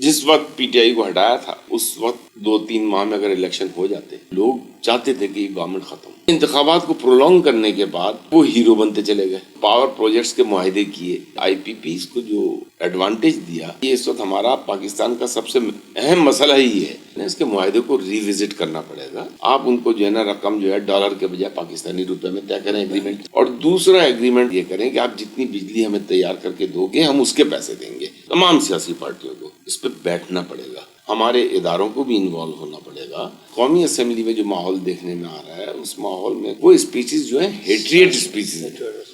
جس وقت P T I کو ہٹایا تھا اس وقت 2-3 ماہ میں اگر الیکشن ہو جاتے، لوگ چاہتے تھے کہ یہ گورنمنٹ ختم ہو۔ انتخابات کو پرولونگ کرنے کے بعد وہ ہیرو بنتے چلے گئے، پاور پروجیکٹس کے معاہدے کیے، آئی پی پیز کو جو ایڈوانٹیج دیا، یہ اس وقت ہمارا پاکستان کا سب سے اہم مسئلہ ہی ہے۔ اس کے معاہدے کو ریوزٹ کرنا پڑے گا۔ آپ ان کو جو ہے نا رقم جو ہے ڈالر کے بجائے پاکستانی روپے میں طے کریں ایگریمنٹ، اور دوسرا ایگریمنٹ یہ کریں کہ آپ جتنی بجلی ہمیں تیار کر کے دو گے ہم اس کے پیسے دیں گے۔ تمام سیاسی پارٹیوں کو اس پہ بیٹھنا پڑے گا، ہمارے اداروں کو بھی انوالو ہونا پڑے گا۔ قومی اسمبلی میں جو ماحول دیکھنے میں آ رہا ہے اس ماحول میں وہ اسپیچز جو ہیں ہیٹریٹ اسپیچز ہیں،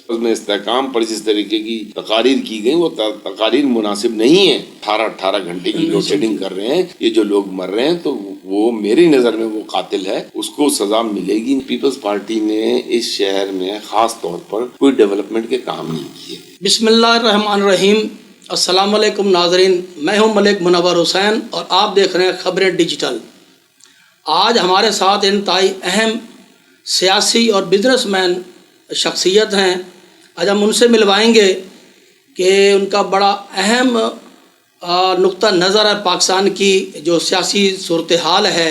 اس میں استحکام پر جس طریقے کی تقاریر کی گئی وہ تقاریر مناسب نہیں ہے۔ 18 گھنٹے کی لوڈ شیڈنگ کر رہے ہیں، یہ جو لوگ مر رہے ہیں تو وہ میری نظر میں وہ قاتل ہے، اس کو سزا ملے گی۔ پیپلز پارٹی نے اس شہر میں خاص طور پر کوئی ڈیولپمنٹ کے کام نہیں کیے۔ بسم اللہ الرحمن الرحیم۔ السلام علیکم ناظرین، میں ہوں ملک منور حسین اور آپ دیکھ رہے ہیں خبریں ڈیجیٹل۔ آج ہمارے ساتھ انتہائی اہم سیاسی اور بزنس مین شخصیت ہیں۔ آج ہم ان سے ملوائیں گے کہ ان کا بڑا اہم نقطہ نظر ہے پاکستان کی جو سیاسی صورتحال ہے،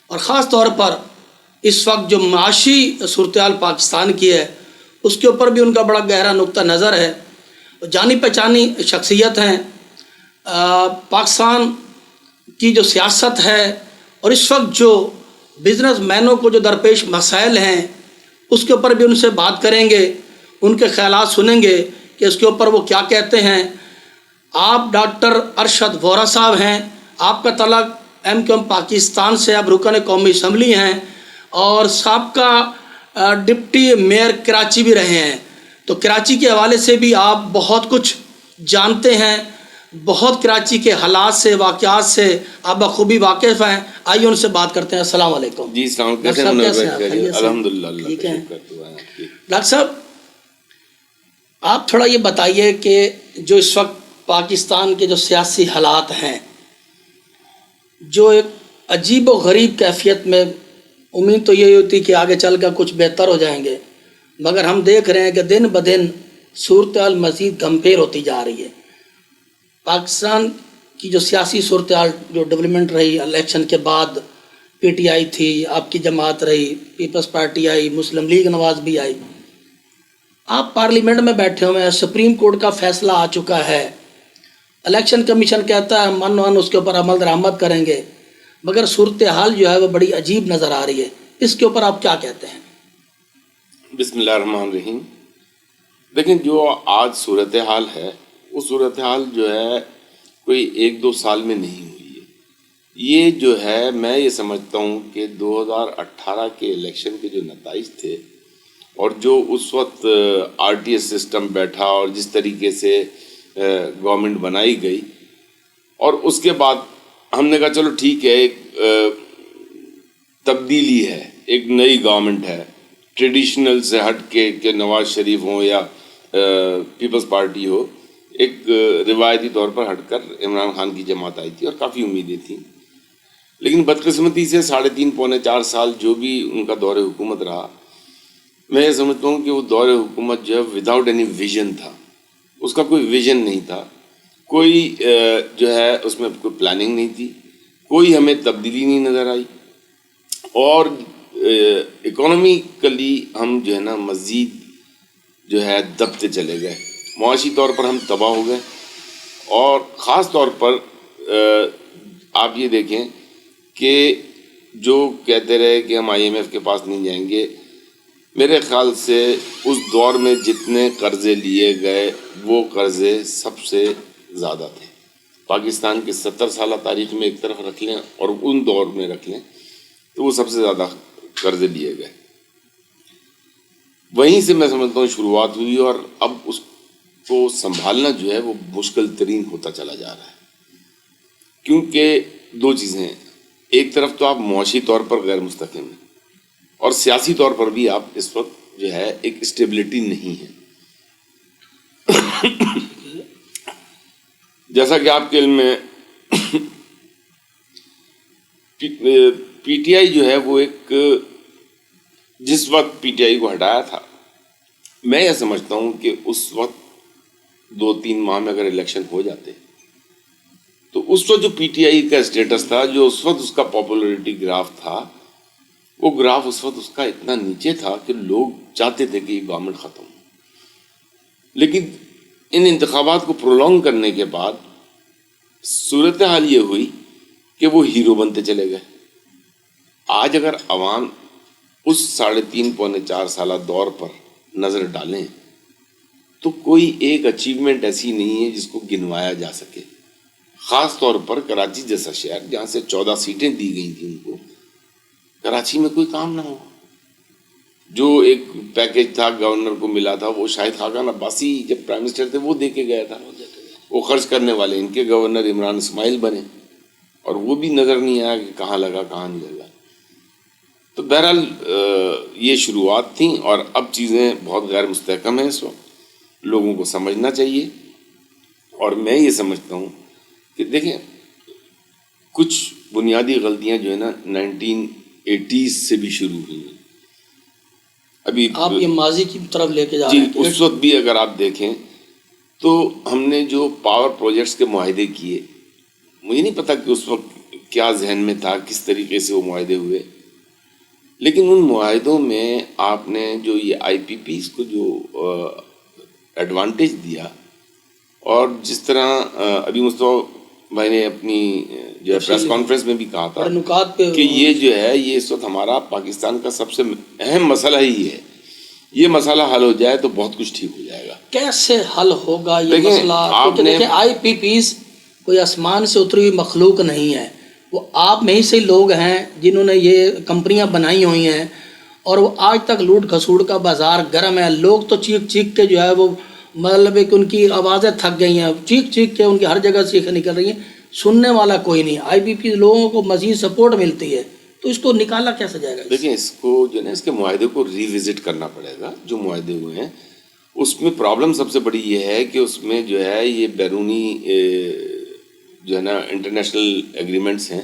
اور خاص طور پر اس وقت جو معاشی صورتحال پاکستان کی ہے اس کے اوپر بھی ان کا بڑا گہرا نقطہ نظر ہے۔ جانی پہچانی شخصیت ہیں۔ پاکستان کی جو سیاست ہے اور اس وقت جو بزنس مینوں کو جو درپیش مسائل ہیں اس کے اوپر بھی ان سے بات کریں گے، ان کے خیالات سنیں گے کہ اس کے اوپر وہ کیا کہتے ہیں۔ آپ ڈاکٹر ارشد وورا صاحب ہیں، آپ کا تعلق MQM پاکستان سے، آپ رکن قومی اسمبلی ہیں اور سابقہ ڈپٹی میئر کراچی بھی رہے ہیں، تو کراچی کے حوالے سے بھی آپ بہت کچھ جانتے ہیں، بہت کراچی کے حالات سے، واقعات سے آپ بخوبی واقف ہیں۔ آئیے ان سے بات کرتے ہیں۔ السلام علیکم جی، السلام علیکم۔ الحمدللہ، ٹھیک ہے ڈاکٹر صاحب، آپ تھوڑا یہ بتائیے کہ جو اس وقت پاکستان کے جو سیاسی حالات ہیں، جو ایک عجیب و غریب کیفیت میں، امید تو یہی ہوتی کہ آگے چل کر کچھ بہتر ہو جائیں گے، مگر ہم دیکھ رہے ہیں کہ دن بدن صورتحال مزید گھمپیر ہوتی جا رہی ہے۔ پاکستان کی جو سیاسی صورتحال جو ڈیولپمنٹ رہی، الیکشن کے بعد PTI تھی، آپ کی جماعت رہی، پیپلز پارٹی آئی، مسلم لیگ نواز بھی آئی، آپ پارلیمنٹ میں بیٹھے ہوئے ہیں، سپریم کورٹ کا فیصلہ آ چکا ہے، الیکشن کمیشن کہتا ہے من اس کے اوپر عمل درآمد کریں گے، مگر صورتحال جو ہے وہ بڑی عجیب نظر آ رہی ہے۔ اس کے اوپر آپ کیا کہتے ہیں؟ بسم اللہ الرحمن الرحیم۔ دیکھیں، جو آج صورتحال ہے وہ صورتحال جو ہے کوئی 1-2 سال میں نہیں ہوئی ہے۔ یہ جو ہے میں یہ سمجھتا ہوں کہ 2018 کے الیکشن کے جو نتائج تھے اور جو اس وقت RTS سسٹم بیٹھا اور جس طریقے سے گورنمنٹ بنائی گئی، اور اس کے بعد ہم نے کہا چلو ٹھیک ہے، ایک تبدیلی ہے، ایک نئی گورنمنٹ ہے، ٹریڈیشنل سے ہٹ کے کہ نواز شریف ہوں یا پیپلز پارٹی ہو، ایک روایتی طور پر ہٹ کر عمران خان کی جماعت آئی تھی اور کافی امیدیں تھیں، لیکن بدقسمتی سے 3.5-4 سال جو بھی ان کا دور حکومت رہا، میں یہ سمجھتا ہوں کہ وہ دور حکومت جو ہے وداؤٹ اینی ویژن تھا، اس کا کوئی ویژن نہیں تھا، کوئی جو ہے اس میں کوئی پلاننگ نہیں تھی، کوئی ہمیں تبدیلی نہیں نظر آئی، اور اکانومیکلی ہم جو ہے نا مزید جو ہے دبتے چلے گئے، معاشی طور پر ہم تباہ ہو گئے، اور خاص طور پر آپ یہ دیکھیں کہ جو کہتے رہے کہ ہم IMF کے پاس نہیں جائیں گے، میرے خیال سے اس دور میں جتنے قرضے لیے گئے وہ قرضے سب سے زیادہ تھے۔ پاکستان کے 70 سالہ تاریخ میں ایک طرف رکھ لیں اور ان دور میں رکھ لیں تو وہ سب سے زیادہ قرضے لیے گئے۔ وہیں سے میں سمجھتا ہوں شروعات ہوئی، اور اب اس کو سنبھالنا جو ہے وہ مشکل ترین ہوتا چلا جا رہا ہے، کیونکہ 2 چیزیں ہیں، ایک طرف تو آپ معاشی طور پر غیر مستحکم ہیں، اور سیاسی طور پر بھی آپ اس وقت جو ہے ایک اسٹیبلٹی نہیں ہے۔ جیسا کہ آپ کے علم میں PTI جو ہے وہ ایک، جس وقت PTI کو ہٹایا تھا، میں یہ سمجھتا ہوں کہ اس وقت 2-3 ماہ میں اگر الیکشن ہو جاتے تو اس وقت جو پی ٹی آئی کا اسٹیٹس تھا، جو اس وقت اس کا پاپولرٹی گراف تھا، وہ گراف اس وقت اس کا اتنا نیچے تھا کہ لوگ چاہتے تھے کہ یہ گورنمنٹ ختم ہو. لیکن ان انتخابات کو پرولونگ کرنے کے بعد صورتحال یہ ہوئی کہ وہ ہیرو بنتے چلے گئے. آج اگر عوام اس 3.5 پونے 4 سالہ دور پر نظر ڈالیں تو کوئی ایک اچیومنٹ ایسی نہیں ہے جس کو گنوایا جا سکے. خاص طور پر کراچی جیسا شہر جہاں سے 14 سیٹیں دی گئی تھیں ان کو، کراچی میں کوئی کام نہ ہو. جو ایک پیکج تھا گورنر کو ملا تھا، وہ شاہد خاقان عباسی جب پرائم منسٹر تھے وہ دے کے گیا تھا. وہ خرچ کرنے والے ان کے گورنر عمران اسماعیل بنے، اور وہ بھی نظر نہیں آیا کہ کہاں لگا کہاں نہیں لگا. تو بہرحال یہ شروعات تھیں، اور اب چیزیں بہت غیر مستحکم ہیں. اس وقت لوگوں کو سمجھنا چاہیے، اور میں یہ سمجھتا ہوں کہ دیکھیں کچھ بنیادی غلطیاں جو ہے نا 1980s سے بھی شروع ہوئی ہیں. ابھی آپ یہ ماضی کی طرف لے کے جا جی رہے ہیں. اس وقت بھی اگر آپ دیکھیں تو ہم نے جو پاور پروجیکٹس کے معاہدے کیے، مجھے نہیں پتا کہ اس وقت کیا ذہن میں تھا، کس طریقے سے وہ معاہدے ہوئے، لیکن ان معاہدوں میں آپ نے جو یہ آئی پی پیز کو جو ایڈوانٹیج دیا، اور جس طرح ابھی مصطفیٰ بھائی نے اپنی جو ہے پریس کانفرنس میں بھی کہا تھا نکات پہ کہ یہ جو ہے یہ اس وقت ہمارا پاکستان کا سب سے اہم مسئلہ ہی ہے. یہ مسئلہ حل ہو جائے تو بہت کچھ ٹھیک ہو جائے گا. کیسے حل ہوگا یہ مسئلہ؟ کیونکہ دیکھیں آئی پی پیز کوئی آسمان سے اتری ہوئی مخلوق نہیں ہے، وہ آپ میں ہی سے لوگ ہیں جنہوں نے یہ کمپنیاں بنائی ہوئی ہیں، اور وہ آج تک لوٹ گھسوٹ کا بازار گرم ہے. لوگ تو چیخ چیخ کے جو ہے وہ مطلب کہ ان کی آوازیں تھک گئی ہیں، چیخ چیخ کے ان کی ہر جگہ چیخیں نکل رہی ہیں، سننے والا کوئی نہیں. آئی پی پی لوگوں کو مزید سپورٹ ملتی ہے، تو اس کو نکالا کیسے جائے گا؟ دیکھیں اس کو جو ہے نا اس کے معاہدے کو ری وزٹ کرنا پڑے گا. جو معاہدے ہوئے ہیں اس میں پرابلم سب سے بڑی یہ ہے کہ اس میں جو ہے یہ بیرونی جو ہے نا انٹرنیشنل ایگریمنٹس ہیں،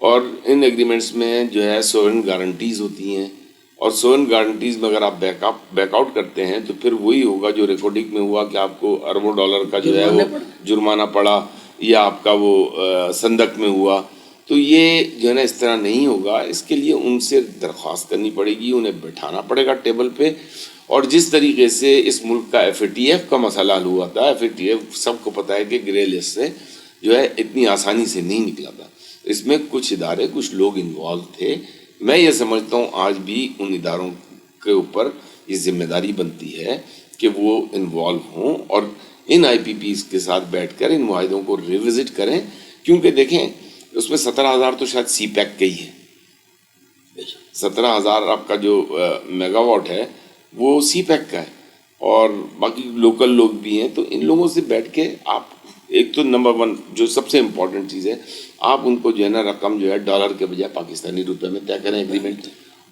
اور ان ایگریمنٹس میں جو ہے سورن گارنٹیز ہوتی ہیں، اور سورن گارنٹیز میں اگر آپ بیک آؤٹ کرتے ہیں تو پھر وہی ہوگا جو ریکارڈنگ میں ہوا کہ آپ کو اربوں ڈالر کا جو ہے وہ جرمانہ پڑا، یا آپ کا وہ صندوق میں ہوا. تو یہ جو ہے نا اس طرح نہیں ہوگا. اس کے لیے ان سے درخواست کرنی پڑے گی، انہیں بٹھانا پڑے گا ٹیبل پہ. اور جس طریقے سے اس ملک کا ایف اے ٹی ایف کا مسئلہ حل ہوا تھا، ایف اے ٹی ایف سب کو پتہ ہے کہ گرے لسٹ سے جو ہے اتنی آسانی سے نہیں نکلا تھا. اس میں کچھ ادارے کچھ لوگ انوالو تھے. میں یہ سمجھتا ہوں آج بھی ان اداروں کے اوپر یہ ذمہ داری بنتی ہے کہ وہ انوالو ہوں اور ان آئی پی پیز کے ساتھ بیٹھ کر ان معاہدوں کو ریوزٹ کریں. کیونکہ دیکھیں اس میں 17,000 تو شاید سی پیک کا ہی ہے. 17,000 آپ کا جو میگا واٹ ہے وہ سی پیک کا ہے، اور باقی لوکل لوگ بھی ہیں. تو ان لوگوں سے بیٹھ کے آپ ایک تو نمبر 1 جو سب سے امپورٹنٹ چیز ہے، آپ ان کو جو ہے نا رقم جو ہے ڈالر کے بجائے پاکستانی روپے میں طے کریں ایگریمنٹ.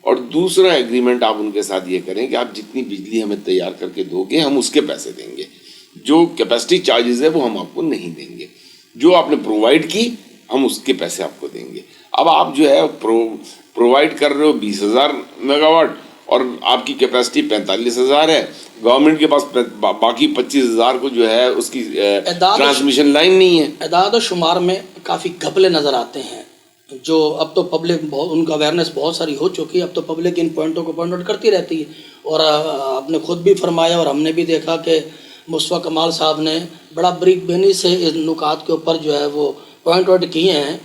اور دوسرا ایگریمنٹ آپ ان کے ساتھ یہ کریں کہ آپ جتنی بجلی ہمیں تیار کر کے دو گے ہم اس کے پیسے دیں گے. جو کیپیسٹی چارجز ہے وہ ہم آپ کو نہیں دیں گے. جو آپ نے پرووائڈ کی ہم اس کے پیسے آپ کو دیں گے. اب آپ جو ہے پرووائڈ کر رہے ہو 20,000 میگا واٹ اور آپ کی کیپیسٹی 45,000 ہے، گورنمنٹ کے پاس باقی 25,000 کو جو ہے اس کی ٹرانسمیشن لائن نہیں ہے. اعداد و شمار میں کافی گھپلے نظر آتے ہیں، جو اب تو پبلک ان کا اویئرنیس بہت ساری ہو چکی ہے. اب تو پبلک ان پوائنٹوں کو پوائنٹ آؤٹ کرتی رہتی ہے، اور آپ نے خود بھی فرمایا اور ہم نے بھی دیکھا کہ مصطفیٰ کمال صاحب نے بڑا بریک بینی سے اس نکات کے اوپر جو ہے وہ پوائنٹ آؤٹ کیے ہیں.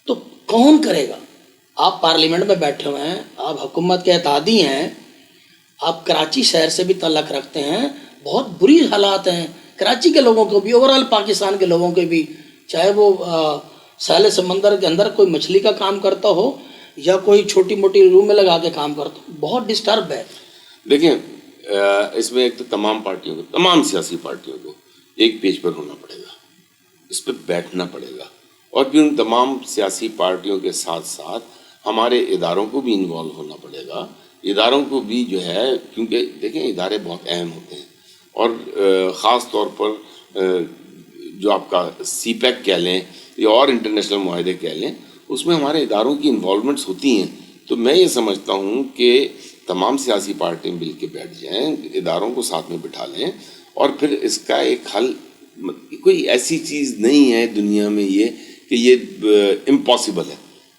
تو کون کرے گا؟ آپ پارلیمنٹ میں بیٹھے ہوئے ہیں، آپ حکومت کے اتحادی ہیں، آپ کراچی شہر سے بھی تعلق رکھتے ہیں. بہت بری حالات ہیں کراچی کے لوگوں کو بھی، اوور آل پاکستان کے لوگوں کے بھی، چاہے وہ ساحل سمندر کے اندر کوئی مچھلی کا کام کرتا ہو یا کوئی چھوٹی موٹی روم میں لگا کے کام کرتا ہو. بہت ڈسٹرب ہے. دیکھیں اس میں ایک تو تمام پارٹیوں کو، تمام سیاسی پارٹیوں کو ایک پیج پر ہونا پڑے گا، اس پہ بیٹھنا پڑے گا. اور پھر ان تمام سیاسی پارٹیوں کے ساتھ ساتھ ہمارے اداروں کو بھی انوالو ہونا پڑے گا. اداروں کو بھی جو ہے، کیونکہ دیکھیں ادارے بہت اہم ہوتے ہیں، اور خاص طور پر جو آپ کا سی پیک کہہ لیں یا اور انٹرنیشنل معاہدے کہہ لیں، اس میں ہمارے اداروں کی انوالومنٹس ہوتی ہیں. تو میں یہ سمجھتا ہوں کہ تمام سیاسی پارٹیاں مل کے بیٹھ جائیں، اداروں کو ساتھ میں بٹھا لیں، اور پھر اس کا ایک حل کوئی ایسی چیز نہیں ہے دنیا میں یہ کہ یہ امپاسبل ہے.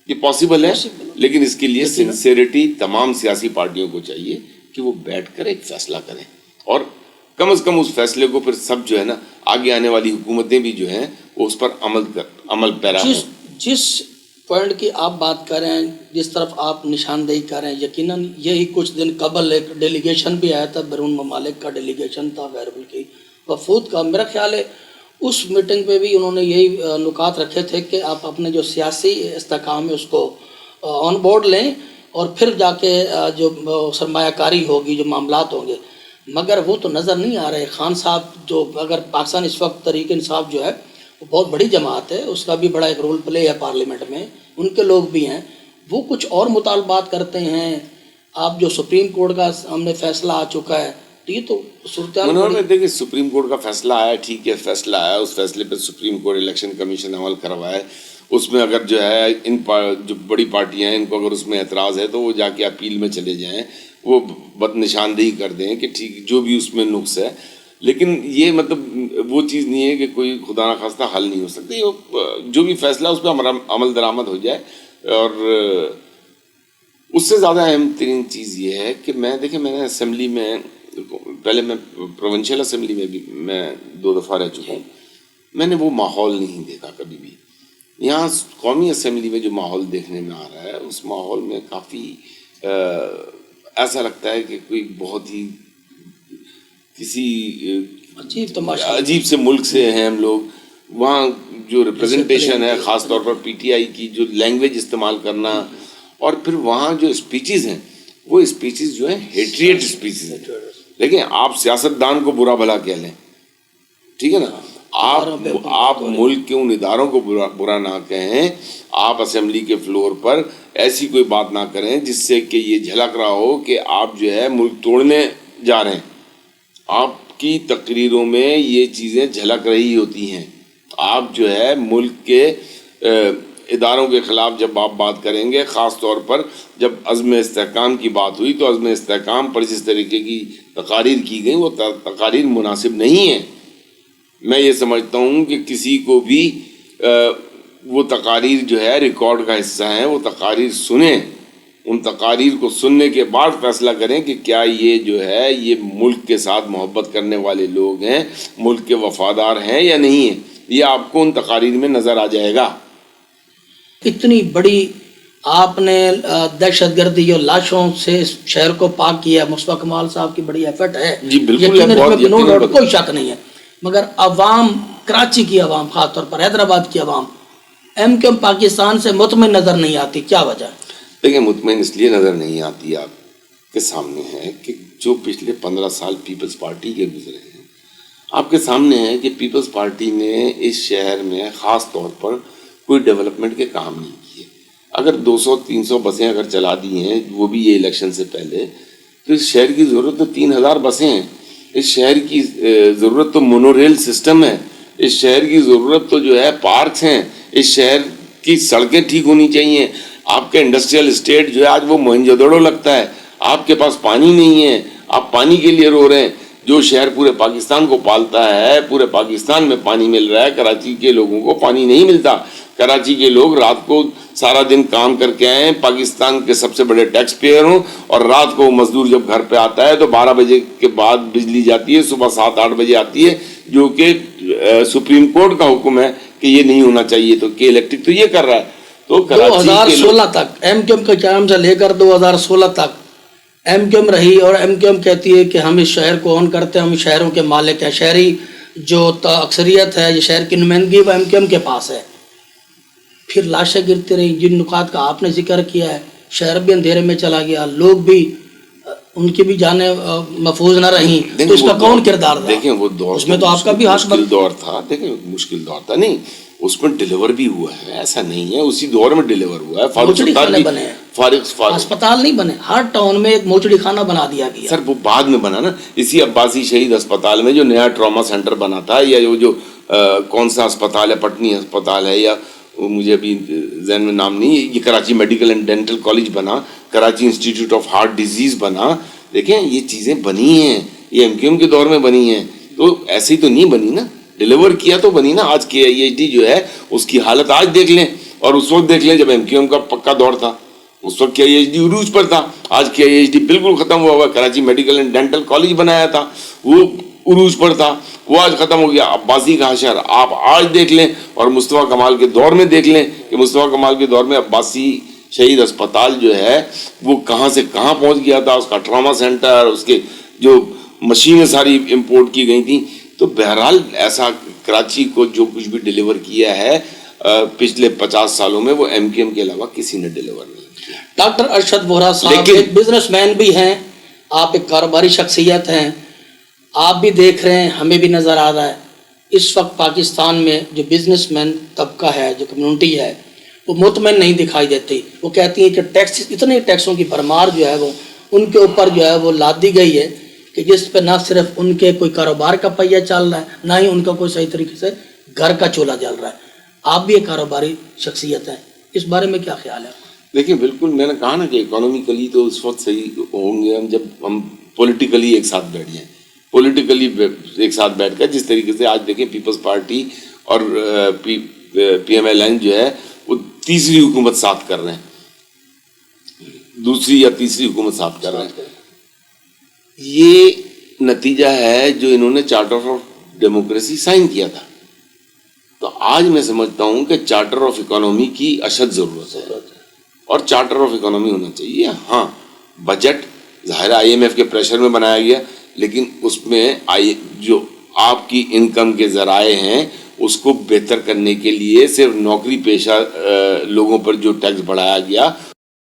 یہ پاسبل ہے, لیکن اس کے لیے سنسیئرٹی تمام سیاسی پارٹیوں کو چاہیے کہ وہ بیٹھ کر ایک فیصلہ کریں, اور کم از کم اس فیصلے کو پھر سب جو ہے نا آگے آنے والی حکومتیں بھی جو ہیں وہ اس پر عمل پیرا ہوں. جس پوائنٹ کی آپ بات کر رہے ہیں, جس طرف آپ نشاندہی کر رہے ہیں, یقیناً یہی کچھ دن قبل ایک ڈیلیگیشن بھی آیا تھا, بیرون ممالک کا ڈیلیگیشن تھا غیر ملکی وفود کا. میرا خیال ہے اس میٹنگ پہ بھی انہوں نے یہی نکات رکھے تھے کہ آپ اپنے جو سیاسی استحکام ہے اس کو آن بورڈ لیں, اور پھر جا کے جو سرمایہ کاری ہوگی, جو معاملات ہوں گے. مگر وہ تو نظر نہیں آ رہے. خان صاحب جو, اگر پاکستان اس وقت تحریک انصاف جو ہے وہ بہت بڑی جماعت ہے, اس کا بھی بڑا ایک رول پلے ہے پارلیمنٹ میں, ان کے لوگ بھی ہیں, وہ کچھ اور مطالبات کرتے ہیں. آپ جو سپریم کورٹ کا ہم نے فیصلہ آ چکا ہے, تو یہ تو صورتحال. دیکھیں سپریم کورٹ کا فیصلہ آیا, ٹھیک ہے, فیصلہ آیا, اس فیصلے پہ سپریم کورٹ الیکشن کمیشن عمل کروائے. اس میں اگر جو ہے ان جو بڑی پارٹیاں ہیں ان کو اگر اس میں اعتراض ہے تو وہ جا کے اپیل میں چلے جائیں, وہ بد نشاندہی کر دیں کہ ٹھیک جو بھی اس میں نقص ہے. لیکن یہ مطلب وہ چیز نہیں ہے کہ کوئی خدا نخواستہ حل نہیں ہو سکتی. جو بھی فیصلہ اس پہ عمل درآمد ہو جائے. اور اس سے زیادہ اہم ترین چیز یہ ہے کہ میں نے اسمبلی میں, پہلے میں پروونشل اسمبلی میں بھی میں 2 دفعہ رہ چکا ہوں, میں نے وہ ماحول نہیں دیکھا کبھی بھی. یہاں قومی اسمبلی میں جو ماحول دیکھنے میں آ رہا ہے, اس ماحول میں کافی ایسا لگتا ہے کہ کوئی بہت ہی کسی عجیب سے ملک سے ہیں ہم لوگ. وہاں جو ریپرزنٹیشن ہے, خاص طور پر پی ٹی آئی کی جو لینگویج استعمال کرنا, اور پھر وہاں جو اسپیچز ہیں وہ اسپیچز جو ہیں ہیٹریٹ اسپیچز ہیں. لیکن آپ سیاستدان کو برا بھلا کہہ لیں, ٹھیک ہے نا, آپ ملک کے ان اداروں کو برا نہ کہیں, آپ اسمبلی کے فلور پر ایسی کوئی بات نہ کریں جس سے کہ یہ جھلک رہا ہو کہ آپ جو ہے ملک توڑنے جا رہے ہیں. آپ کی تقریروں میں یہ چیزیں جھلک رہی ہوتی ہیں. آپ جو ہے ملک کے اداروں کے خلاف جب آپ بات کریں گے, خاص طور پر جب عزم استحکام کی بات ہوئی, تو عزم استحکام پر جس طریقے کی تقاریر کی گئی وہ تقاریر مناسب نہیں ہیں. میں یہ سمجھتا ہوں کہ کسی کو بھی وہ تقاریر جو ہے ریکارڈ کا حصہ ہیں, وہ تقاریر سنیں, ان تقاریر کو سننے کے بعد فیصلہ کریں کہ کیا یہ جو ہے یہ ملک کے ساتھ محبت کرنے والے لوگ ہیں, ملک کے وفادار ہیں یا نہیں ہیں. یہ آپ کو ان تقاریر میں نظر آ جائے گا. اتنی بڑی آپ نے دہشت گردی اور لاشوں سے اس شہر کو پاک کیا, مصطفیٰ کمال صاحب کی بڑی ایفرٹ ہے, جی بالکل, کوئی شک نہیں ہے. مگر عوام, کراچی کی عوام, خاص طور پر حیدرآباد کی عوام ایم کیو ایم پاکستان سے مطمئن نظر نہیں آتی. کیا وجہ؟ دیکھیں مطمئن اس لیے نظر نہیں آتی آپ کے سامنے ہے کہ جو پچھلے 15 سال پیپلز پارٹی کے گزرے ہیں, آپ کے سامنے ہے کہ پیپلز پارٹی نے اس شہر میں خاص طور پر کوئی ڈیولپمنٹ کے کام نہیں کیے. اگر 200-300 بسیں اگر چلا دی ہیں, وہ بھی یہ الیکشن سے پہلے, تو اس شہر کی ضرورت تو 3000 بسیں ہیں. اس شہر کی ضرورت تو مونو ریل سسٹم ہے. اس شہر کی ضرورت تو جو ہے پارکس ہیں. اس شہر کی سڑکیں ٹھیک ہونی چاہیے. آپ کے انڈسٹریل اسٹیٹ جو ہے آج وہ موہنجودڑو لگتا ہے. آپ کے پاس پانی نہیں ہے, آپ پانی کے لیے رو رہے ہیں. جو شہر پورے پاکستان کو پالتا ہے, پورے پاکستان میں پانی مل رہا ہے, کراچی کے لوگوں کو پانی نہیں ملتا. کراچی کے لوگ رات کو سارا دن کام کر کے آئے, پاکستان کے سب سے بڑے ٹیکس پیئر ہوں, اور رات کو مزدور جب گھر پہ آتا ہے تو 12 بجے کے بعد بجلی جاتی ہے, صبح 7-8 بجے آتی ہے, جو کہ سپریم کورٹ کا حکم ہے کہ یہ نہیں ہونا چاہیے. تو کہ الیکٹرک تو یہ کر رہا ہے. تو 2016 تک ایم کیو ایم کے قیام سے لے کر 2016 تک ایم کیو ایم رہی, اور ایم کیو ایم کہتی ہے کہ ہم اس شہر کو اون کرتے ہیں, ہم شہروں کے مالک ہیں. شہری جو اکثریت ہے, یہ شہر کی نمائندگی وہ ایم کیو ایم کے پاس ہے. پھر لاشیں گرتی رہی. جن نکات کا آپ نے ذکر کیا ہے, شہر بھی اندھیرے میں چلا گیا, لوگ بھی ان کی بھی جانیں محفوظ نہ رہیں. تو اس کا کون کردار تھا؟ دیکھیں وہ دور اس میں تو آپ کا بھی مشکل دور تھا. دیکھیں مشکل دور تھا, نہیں اس میں ڈیلیور بھی ہوا ہے, ایسا نہیں ہے. اسی دور میں ڈیلیور ہوا ہے. موچڑی خانے بنے, اسپتال نہیں بنے. ہر ٹاؤن میں ایک موچڑی خانہ بنا دیا گیا. سر وہ بعد میں بنا نا, اسی عباسی شہید اسپتال میں جو نیا ٹراما سینٹر بنا تھا, یا وہ جو کون سا اسپتال ہے, پٹنی اسپتال ہے, یا مجھے ابھی ذہن میں نام نہیں, یہ Karachi medical and dental college بنا, Karachi institute of heart disease بنا. دیکھیں یہ چیزیں بنی ہیں, یہ ایم کیو ایم کے دور میں بنی ہیں. تو ایسے ہی تو نہیں بنی نا. ڈیلیور کیا تو بنی نا. آج KIHD جو ہے اس کی حالت آج دیکھ لیں اور اس وقت دیکھ لیں جب MQM کا پکا دور تھا. اس وقت KIHD عروج پر تھا. آج KIHD بالکل ختم ہوا. Karachi medical and dental college بنایا تھا, وہ عروج پر تھا, وہ آج ختم ہو گیا. عباسی کا حشر آپ آج دیکھ لیں اور مصطفیٰ کمال کے دور میں دیکھ لیں کہ مصطفیٰ کمال کے دور میں عباسی شہید اسپتال جو ہے وہ کہاں سے کہاں پہنچ گیا تھا. اس کا ٹراما سینٹر, اس کے جو مشینیں ساری امپورٹ کی گئی تھیں. تو بہرحال ایسا کراچی کو جو کچھ بھی ڈیلیور کیا ہے پچھلے 50 سالوں میں وہ MQM کے علاوہ کسی نے ڈیلیور نہیں کیا. ڈاکٹر ارشد ووہرا صاحب ایک بزنس مین بھی ہیں, آپ ایک کاروباری شخصیت ہیں, آپ بھی دیکھ رہے ہیں, ہمیں بھی نظر آ رہا ہے اس وقت پاکستان میں جو بزنس مین طبقہ ہے, جو کمیونٹی ہے, وہ مطمئن نہیں دکھائی دیتی. وہ کہتی ہیں کہ ٹیکس, اتنے ٹیکسوں کی بھرمار جو ہے وہ ان کے اوپر جو ہے وہ لاد دی گئی ہے کہ جس پہ نہ صرف ان کے کوئی کاروبار کا پہیہ چل رہا ہے, نہ ہی ان کا کوئی صحیح طریقے سے گھر کا چولہا جل رہا ہے. آپ بھی ایک کاروباری شخصیت ہیں, اس بارے میں کیا خیال ہے؟ دیکھیں بالکل میں نے کہا نا کہ اکانومیکلی تو اس وقت صحیح ہوں گے ہم جب ہم پولیٹیکلی ایک ساتھ بیٹھ جائیں. پولیٹیکلی ایک ساتھ بیٹھ کر جس طریقے سے آج دیکھیں پیپلز پارٹی اور PMLN جو ہے وہ تیسری حکومت ساتھ کر رہے ہیں, دوسری یا تیسری حکومت ساتھ کر رہے ہیں. یہ نتیجہ ہے جو انہوں نے چارٹر آف ڈیموکریسی سائن کیا تھا. تو آج میں سمجھتا ہوں کہ چارٹر آف اکانومی کی اشد ضرورت ہے اور چارٹر آف اکانومی ہونا چاہیے. ہاں بجٹ ظاہر IMF کے پریشر میں بنایا گیا, لیکن اس میں جو آپ کی انکم کے ذرائع ہیں اس کو بہتر کرنے کے لیے صرف نوکری پیشہ لوگوں پر جو ٹیکس بڑھایا گیا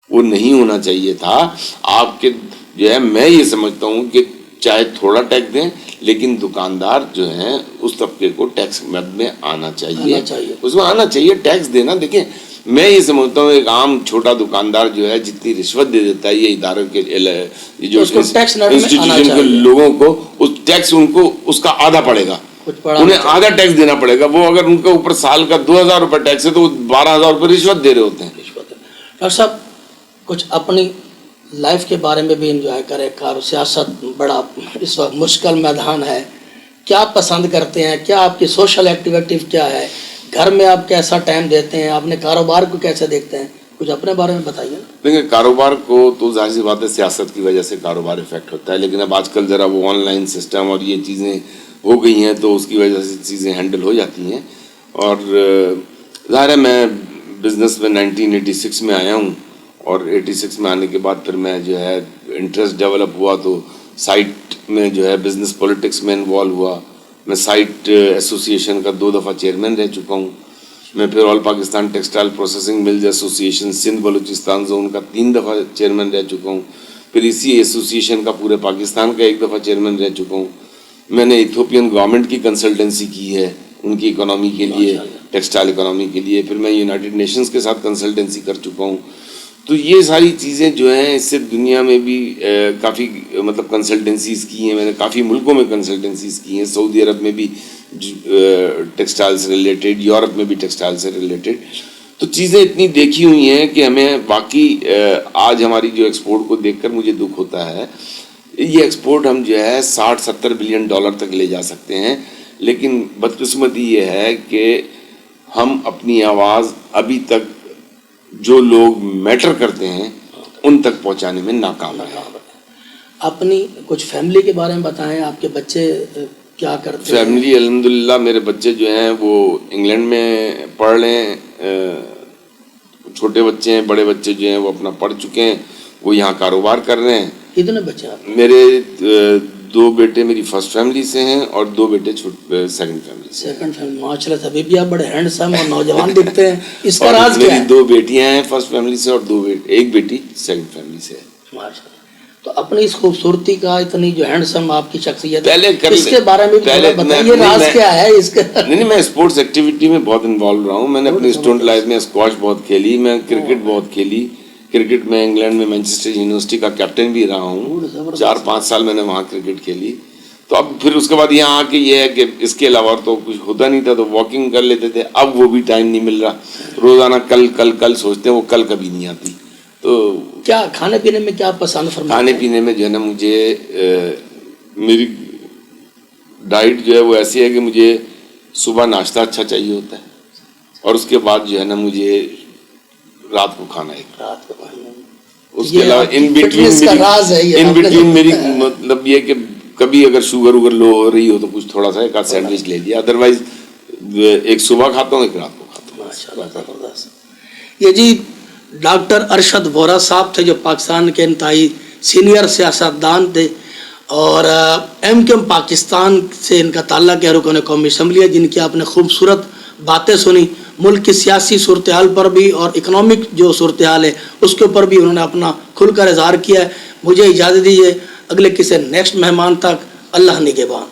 وہ نہیں ہونا چاہیے تھا. آپ کے جو ہے میں یہ سمجھتا ہوں کہ چاہے تھوڑا ٹیکس دیں لیکن دکاندار جو ہیں اس طبقے کو ٹیکس میں آنا چاہیے, اس میں آنا چاہیے, ٹیکس دینا. دیکھیں میں یہ سمجھتا ہوں ایک عام چھوٹا دکاندار جو ہے جتنی رشوت دے دیتا ہے یہ ادارے کے جو انسٹیٹیوشن کے لوگوں کو اس ٹیکس ان کو اس کا آدھا پڑے گا, انہیں آدھا ٹیکس دینا پڑے گا. وہ اگر ان کے اوپر سال کا 2000 روپے ٹیکس ہے تو وہ 12,000 روپے رشوت دے رہے ہوتے ہیں. ڈاکٹر صاحب کچھ اپنی لائف کے بارے میں بھی انجوائے کرے. سیاست بڑا اس وقت مشکل میدان ہے, کیا پسند کرتے ہیں, کیا آپ کی سوشل ایکٹیویٹی کیا ہے, گھر میں آپ کیسا ٹائم دیتے ہیں, اپنے کاروبار کو کیسے دیکھتے ہیں, کچھ اپنے بارے میں بتائیے. دیکھیں کاروبار کو تو ظاہر سی بات ہے سیاست کی وجہ سے کاروبار افیکٹ ہوتا ہے, لیکن اب آج کل ذرا وہ آن لائن سسٹم اور یہ چیزیں ہو گئی ہیں تو اس کی وجہ سے چیزیں ہینڈل ہو جاتی ہیں. اور ظاہر ہے میں بزنس میں 1986 میں آیا ہوں اور 86 میں آنے کے بعد پھر میں جو ہے انٹرسٹ ڈیولپ ہوا تو سائٹ میں جو ہے بزنس پولیٹکس میں انوالو ہوا. میں سائٹ ایسوسیشن کا 2 دفعہ چیئرمین رہ چکا ہوں. میں پھر all Pakistan textile processing mills association Sindh Balochistan zone کا 3 دفعہ چیئرمین رہ چکا ہوں. پھر اسی ایسوسیشن کا پورے پاکستان کا 1 دفعہ چیئرمین رہ چکا ہوں. میں نے ایتھوپین گورنمنٹ کی کنسلٹنسی کی ہے ان کی اکانومی کے لیے, ٹیکسٹائل اکانومی کے لیے. پھر میں یونائٹڈ نیشنز کے ساتھ کنسلٹنسی کر چکا ہوں. تو یہ ساری چیزیں جو ہیں اس سے دنیا میں بھی کافی مطلب کنسلٹنسیز کی ہیں میں نے, کافی ملکوں میں کنسلٹنسیز کی ہیں, سعودی عرب میں بھی ٹیکسٹائل سے ریلیٹڈ, یورپ میں بھی ٹیکسٹائل سے ریلیٹڈ. تو چیزیں اتنی دیکھی ہوئی ہیں کہ ہمیں باقی آج ہماری جو ایکسپورٹ کو دیکھ کر مجھے دکھ ہوتا ہے. یہ ایکسپورٹ ہم جو ہے 60-70 بلین ڈالر تک لے جا سکتے ہیں, لیکن بدقسمتی یہ ہے کہ ہم اپنی آواز ابھی تک جو لوگ میٹر کرتے ہیں ان تک پہنچانے میں ناکام ہیں. اپنی کچھ فیملی کے بارے میں بتائیں, آپ کے بچے کیا کرتے ہیں؟ فیملی الحمدللہ میرے بچے جو ہیں وہ انگلینڈ میں پڑھ رہے ہیں, چھوٹے بچے ہیں, بڑے بچے جو ہیں وہ اپنا پڑھ چکے ہیں, وہ یہاں کاروبار کر رہے ہیں. کتنے بچے آپ؟ میرے 2 بیٹے میری فرسٹ فیملی سے ہیں اور 2 بیٹے سیکنڈ فیملی سے. سیکنڈ فیملی, ماشاءاللہ ابھی بھی آپ بڑے ہینڈسم اور نوجوان دکھتے ہیں, اس کا راز کیا ہے؟ میری 2 بیٹیاں ہیں فرسٹ فیملی سے اور 1 بیٹی سیکنڈ فیملی سے ہے. ماشاءاللہ. تو اپنی اس خوبصورتی کا, اتنی جو ہینڈسم آپ کی شخصیت پہلے اس کے بارے میں بتائیے, راز کیا ہے اس کا؟ نہیں میں اسپورٹس ایکٹیویٹی میں بہت انوالو رہا ہوں. میں نے اپنی اسٹوڈنٹ لائف میں اسکواش بہت کھیلی, میں کرکٹ بہت کھیلی. کرکٹ میں انگلینڈ میں مینچسٹر یونیورسٹی کا کیپٹن بھی رہا ہوں, 4-5 سال میں نے وہاں کرکٹ کھیلی. تو اب پھر اس کے بعد یہاں آ کے یہ ہے کہ اس کے علاوہ تو کچھ ہوتا نہیں تھا تو واکنگ کر لیتے تھے. اب وہ بھی ٹائم نہیں مل رہا, روزانہ کل سوچتے ہیں, وہ کل کبھی نہیں آتی. تو کیا کھانے پینے میں کیا پسند فرماتے ہیں؟ کھانے پینے میں جو ہے نا مجھے میری ڈائٹ جو ہے وہ ایسی ہے کہ مجھے صبح ناشتہ اچھا چاہیے ہوتا ہے اور اس کے بعد جو ہے نا مجھے رات کو کھانا ہے. رات کو پڑھنا. اس کے یہ علاوہ آپ کی ان fitness کا راز ہے یہ. بٹوین میری مطلب یہ کہ کبھی اگر شوگر وگر لو ہو رہی ہو تو کچھ تھوڑا سا ایک آدھ سینڈوچ لے لیا, ادروائز ایک صبح کھاتا ہوں ایک رات کو کھاتا ہوں. ماشاءاللہ زبردست. یہ جی ڈاکٹر ارشد وورا صاحب تھے جو پاکستان کے انتہائی سینئر سیاستدان تھے اور ایم کیو ایم پاکستان سے ان کا تعلق ہے, رکن قومی اسمبلی ہے, جن کی آپ نے خوبصورت باتیں سنی. ملک کی سیاسی صورتحال پر بھی اور اکنامک جو صورتحال ہے اس کے اوپر بھی انہوں نے اپنا کھل کر اظہار کیا ہے. مجھے اجازت دیجیے اگلے کسی نیکسٹ مہمان تک اللہ نگہبان.